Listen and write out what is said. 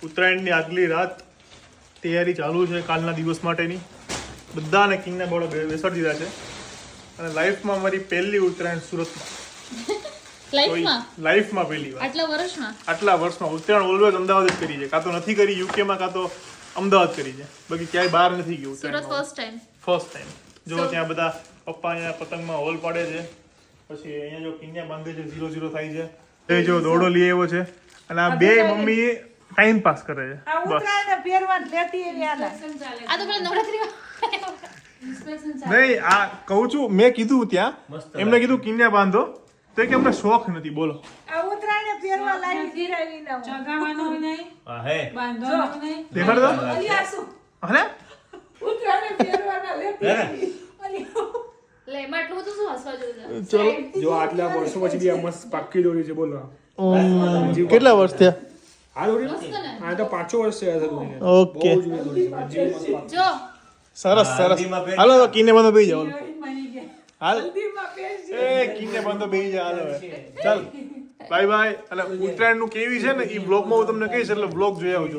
ઉત્તરાયણની આગલી રાત તૈયારી ચાલુ છે કાલના દિવસ માટેની. બધાને કિંગના બોર્ડે બેસાડી દીધા છે અને લાઈફમાં મારી પહેલી ઉત્તરાયણ સુરતમાં. લાઈફમાં પહેલી વાર આટલા વર્ષમાં ઉત્તરાયણ ઓલવેઝ અમદાવાદ જ કરી છે. કાં તો નથી કરી યુકેમાં, કાં તો અમદાવાદ કરી છે. બાકી ક્યાંય બહાર નથી ગયું ઉત્તરાયણ. First time. જો ત્યાં બધા પપ્પા અહીંયા પતંગમાં હોલ પાડે છે, પછી અહીંયા જો કિન્યા બાંધે છે, 0-0 થાય છે. એ જો દોડો લઈ આવ્યો છે અને આ બે મમ્મી ટાઈમ પાસ કરે છે. બસ નહીં, આ કહું છું, મેં કીધું ત્યાં એમને કીધું કિન્યા બાંધો તો કે અમને શોખ નથી. બોલો દેખાડ દો. હે ચલો જો આટલા વર્ષો પછી બી આ મસ્ત પાક્કી દોરી છે. બોલો કેટલા વર્ષ થયા? આ દોરી આ તો 5 વર્ષ થયા છે દોરીને. ઓકે, બહુ જૂની દોરી છે. સરસ સરસ. હાલો તો કિન્ને બાંધો બેસી જાઓ. હાલ એ કિન્ને બાંધો બેસી જા. હાલો ચાલ બાય બાય. અને ઉત્તરાયણ નું કેવી છે ને એ વ્લોગમાં હું તમને કહીશ, એટલે વ્લોગ જોઈ આવજો.